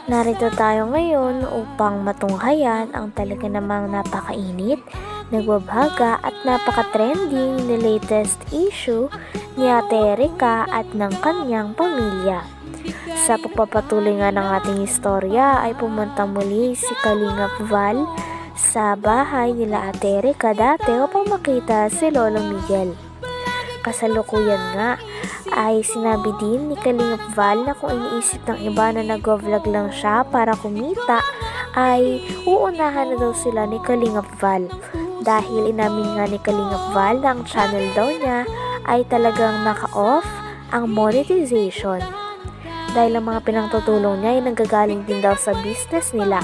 Narito tayo ngayon upang matunghayan ang talaga namang napakainit, nagbabaga at napaka-trending na latest issue ni Ate Erica at ng kanyang pamilya. Sa pagpapatuloy nga ng ating istorya ay pumunta muli si Kalingap Val sa bahay nila Ate Erica dati upang makita si Lolo Miguel. Kasalukuyan nga ay sinabi din ni Kalingap Val na kung iniisip ng iba na nag-vlog lang siya para kumita ay uunahan na daw sila ni Kalingap Val. Dahil inamin nga ni Kalingap Val na ang channel daw niya ay talagang naka-off ang monetization. Dahil ang mga pinangtutulong niya ay nanggagaling din daw sa business nila.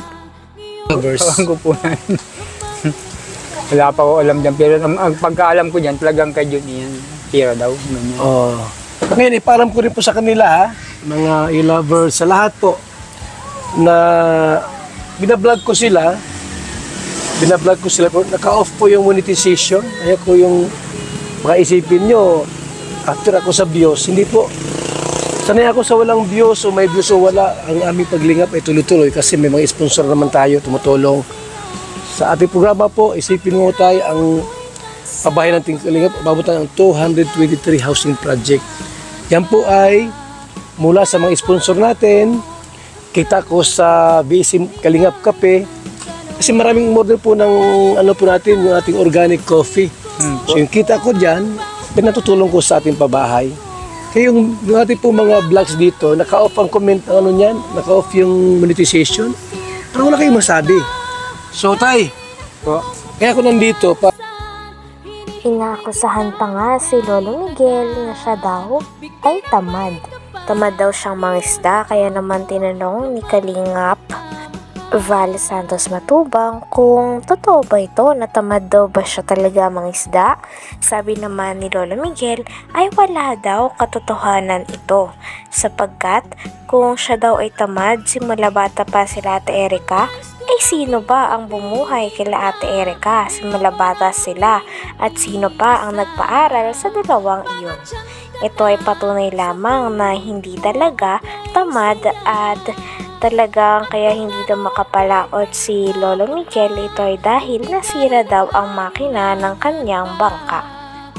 Ewan ko po yan. Wala pa ko alam dyan. Pero ang pagkaalam ko dyan, talagang kay Jun yan. Pira daw. Oh. Ngayon, iparam ko rin po sa kanila, mga e-lovers, sa lahat po, na binablog ko sila, naka-off po yung monetization. Ayaw ko yung makaisipin nyo, after ako sa views, hindi po. Sanay ako sa walang views o may views o wala. Ang aming paglingap ay tuloy-tuloy kasi may mga sponsor naman tayo, tumutulong. Sa ating programa po, isipin mo tayo ang pabahay ng Kalingap, ababutan ng 223 housing project. Yan po ay mula sa mga sponsor natin, kita ko sa BSM Kalingap Kape, kasi maraming order po ng ano po natin, yung ating organic coffee. So yung kita ko dyan, pinatutulong ko sa ating pabahay. Kaya yung ating po mga vlogs dito, naka-off ang comment, ano niyan, naka-off yung monetization. Pero wala kayong masabi. So tay, kaya ako nandito pa. Inakusahan pa nga si Lolo Miguel na siya daw ay tamad. Tamad daw siyang mangisda kaya naman tinanong ni Kalingap Val Santos Matubang kung totoo ba ito na tamad daw ba siya talaga mangisda. Sabi naman ni Lolo Miguel ay wala daw katotohanan ito sapagkat kung siya daw ay tamad simula bata pa sila Ate Erica, ay sino ba ang bumuhay kila Ate Erica simula bata sila at sino pa ang nagpaaral sa dalawang iyon. Ito ay patunay lamang na hindi talaga tamad at talagang kaya hindi daw makapalaot si Lolo Miguel. Ito ay dahil nasira daw ang makina ng kanyang bangka.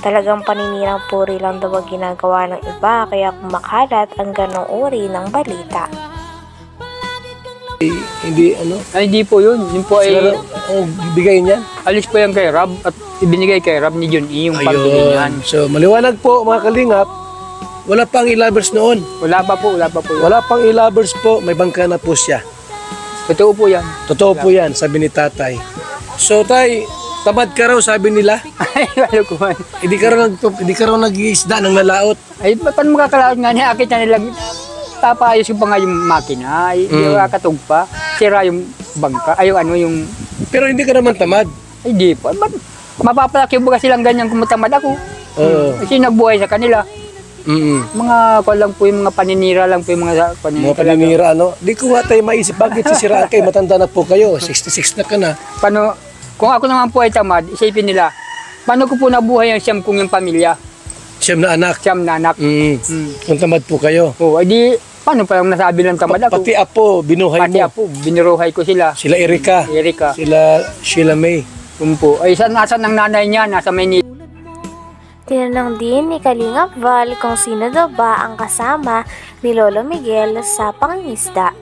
Talagang paninirang puri lang daw ang ginagawa ng iba kaya kumakalat ang ganong uri ng balita. Hindi ano? Ay, hindi po yun. Yun po ay ang bigay niyan. alis po yan kay Rob at ibinigay kay Rob ni Jun yung pambili niyan. So maliwanag po mga Kalingap, wala pang e-lovers noon. Wala pa po. Wala pang e-lovers po, may bangka na po siya. Totoo po yan. Totoo po yan, sabi ni tatay. So tay, tamad ka raw sabi nila. Ay, wala ko man. Hindi ka raw nag-iisda ng nalaot. Ay, paano makakalaot nga niya? Akit na nilang tapayos yung pa nga yung makina. Ay, hindi kakatog pa. Sira yung bangka. Ay, yung... Pero hindi ka naman tamad. Ay, di po. Mapapalaki ba silang ganyan kung matamad ako? Kasi nagbuhay sa kanila. Mga ko lang po yung mga paninira lang po yung mga paninira, ano? Di ko nga tayo maisip, bakit sisiraan kayo? Matanda na po kayo, 66 na ka na. Paano, kung ako naman po ay tamad, isipin nila, paano ko po nabuhay ang siyam kong yung pamilya? Siyam na anak? Siyam na anak. Kung tamad po kayo? Oo, di, paano pa yung nasabi ng tamad ako? Pati apo, binuhay mo? Pati apo, biniruhay ko sila. Sila Erica? Sila Sheila May? Po. Ay, nasan ang nanay niya? Nasa Maynila. Tinanong din ni Kalingap Val kung sino daw ba ang kasama ni Lolo Miguel sa pangingisda.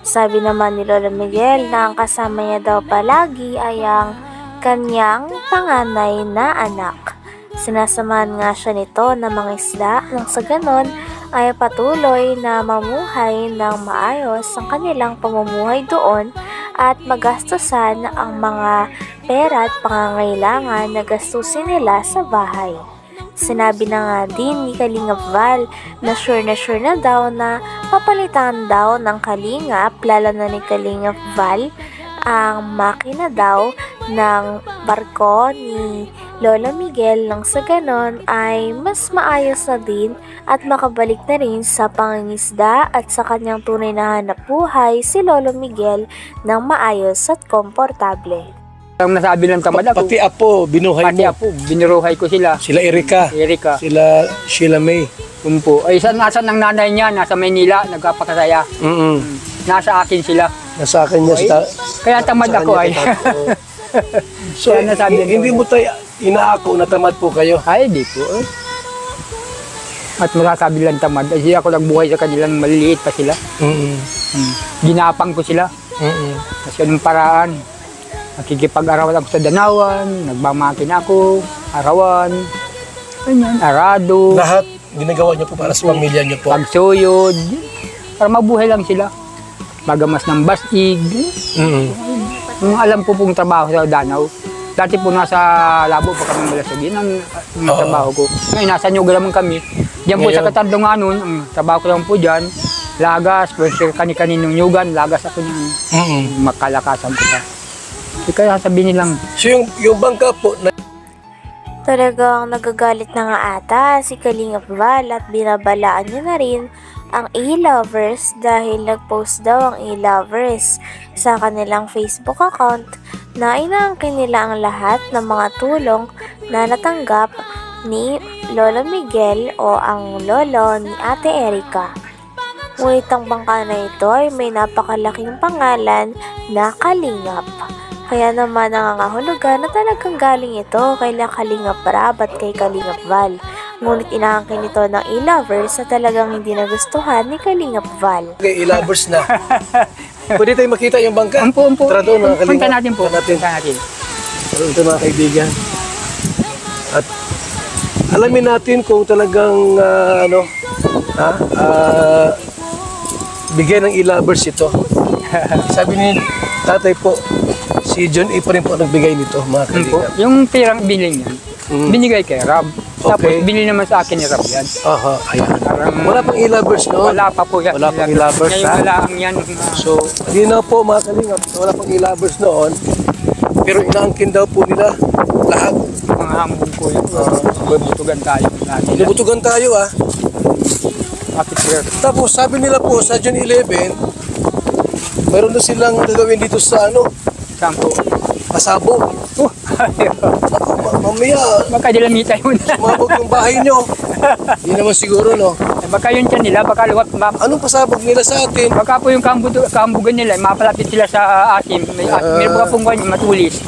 Sabi naman ni Lolo Miguel na ang kasama niya daw palagi ay ang kanyang panganay na anak. Sinasamahan nga siya nito na mangisda nang sa ganon ay patuloy na mamuhay ng maayos ang kanilang pamumuhay doon at magastusan ang mga pera at pangangailangan na gastusin nila sa bahay. Sinabi na nga din ni Kalingap Val na sure na daw na papalitan daw ng Kalingap, lalo na ni Kalingap Val, ang makina daw ng barko ni Lolo Miguel nang sa ganon ay mas maayos na din at makabalik na rin sa pangingisda at sa kanyang tunay na hanap buhay si Lolo Miguel ng maayos at komportable. Ang nasabi ng tamad ako. Pati apo, binuhay Pati mo. apo, biniruhay ko sila. Sila Erika. Sila Sheila May. Po. Ay, nasa ng nanay niya, nasa Maynila, nagpapakasaya. Nasa akin sila. Nasa akin niya. Kaya tamad ako ay. So, hindi mo tayo inaako na tamad po kayo? Ay, di po. At masasabi lang tamad. Ay, ako nagbuhay sa kanilang maliliit pa sila. Ginapang ko sila. Kasi anong paraan. Nakikipag-arawan ako sa Danawan, nagbamakin ako, arawan, ganyan, arado. Lahat ginagawa niyo po para sa pamilya niyo po? Pagsuyod, para mabuhay lang sila. Magamas ng basig. Yung alam ko pong trabaho sa Danau. Dati po nasa labo pa kami malasagin ang trabaho ko. Ngayon, nasa Nyuga naman kami. Diyan po sa Katandungan nun, ang trabaho ko lang po dyan. Lagas, pwede kani-kaninong Nyugan, lagas ako niyan. Makalakasan ko pa. Kaya sabihin nilang. So yung bangka po na Talagang nagagalit na nga ata si Kalingap Val at binabalaan niya na rin ang E-Lovers dahil nag-post daw ang E-Lovers sa kanilang Facebook account na inaangkin nila ang lahat ng mga tulong na natanggap ni Lolo Miguel o ang lolo ni Ate Erika. Ngunit ang bangka na ito ay may napakalaking pangalan na Kalingap. Kaya naman nangangahulugan na talagang galing ito kay Kalingap Rab at kay Kalingap Val. Ngunit inaangkin ito ng E-Lovers na talagang hindi nagustuhan ni Kalingap Val. Okay, E-Lovers na. Pwede tayo makita yung bangka? Umpo. Tara doon mga Kalingap. Punta natin po. Punta natin. Ito mga kaibigan. At alamin natin kung talagang bigay ng E-Lovers ito. Sabi ni tatay po, si John A. pa rin po nagbigay nito, mga Kalingap. Yung pirang binili niyan, binigay kay Rab. Tapos binili naman sa akin ni Rab yan. Aha, ayan. Wala pang E-Lovers noon? Wala pa po yan. Wala pang E-Lovers. Ngayon wala ang yan. So, hindi na po mga Kalingap, wala pang E-Lovers noon. Pero inaangkin daw po nila lahat. Mga hambong ko yun. Butugan tayo. Butugan tayo Bakit sir? Tapos sabi nila po sa June 11, mayroon na silang gagawin dito sa Saan po? Pasabo. Mamaya, Baka dilamita yun. sumabog yung bahay nyo. Hindi naman siguro, no? Baka yun dyan nila, baka luwat. Anong pasabog nila sa atin? Baka po yung kambugan nila, mapalapit sila sa asim. Meron baka pong ganyan, matulis.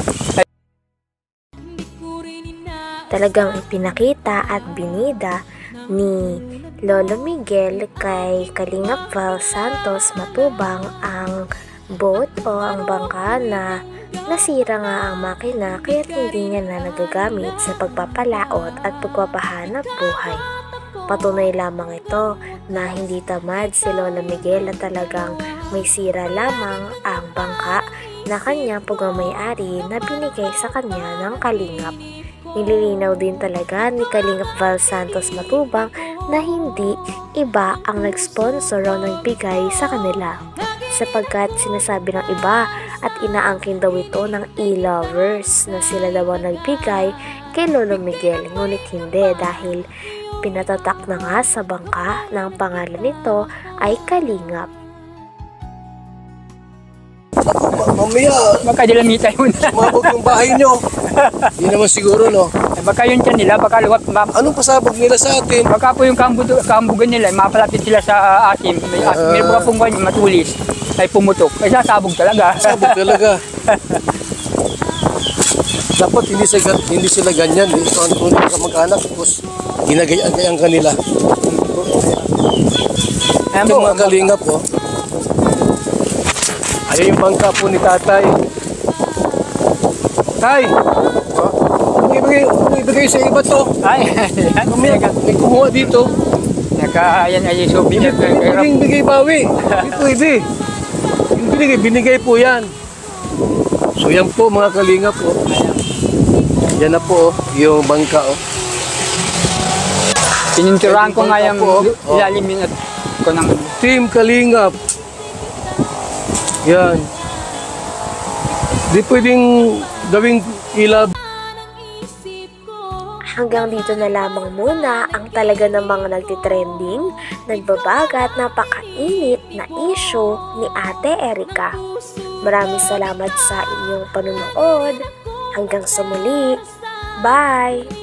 Talagang ipinakita at binida ni Lolo Miguel kay Kalingap Val Santos Matubang ang boat o ang bangka na nasira nga ang makina kaya hindi niya na nagagamit sa pagpapalaot at pagpapahanap buhay. Patunay lamang ito na hindi tamad si Lolo Miguel at talagang may sira lamang ang bangka na kanyang pagmamayari na binigay sa kanya ng Kalingap. Nililinaw din talaga ni Kalingap Val Santos Matubang na hindi iba ang nag-sponsor o nagbigay sa kanila. Sapagkat sinasabi ng iba at inaangkin daw ito ng E-Lovers na sila daw ang nagbigay kay Lolo Miguel. Ngunit hindi dahil pinatatak na nga sa bangka na ang pangalan nito ay Kalingap. Mamaya, Baka dilamita yun. sumabog yung bahay nyo. Hindi naman siguro, no? Baka yun dyan nila, baka luwat. Anong pasabog nila sa atin? Baka po yung kambugan nila, mapalapit sila sa asim. Meron baka pong ganyan, matulis. Ay pumutok. Ay sasabog talaga. Pasabog talaga. Dapat hindi sila ganyan. Ito ang tunay ka mag-anak. Tapos ginagayang kanila. Ayan Ito po, mga Kalingap, Ayun yung bangka po ni tatay. Tay! Ibigay sa iba to. Ay, yan. Mamaya, may kumuha dito. Yan ay subi. Hindi pwedeng bigay bawi. Hindi pwede. Yung binigay po yan. So yan po mga Kalingap Yan na po yung bangka Pininturahan ko nga yung po, ilalimin at ko ng Team Kalingap. Yan. Di pwedeng gawing ilab. Hanggang dito na lamang muna ang talaga namang nagtitrending, nagbabaga at napakainit na issue ni Ate Erika. Maraming salamat sa inyong panonood. Hanggang sa muli. Bye!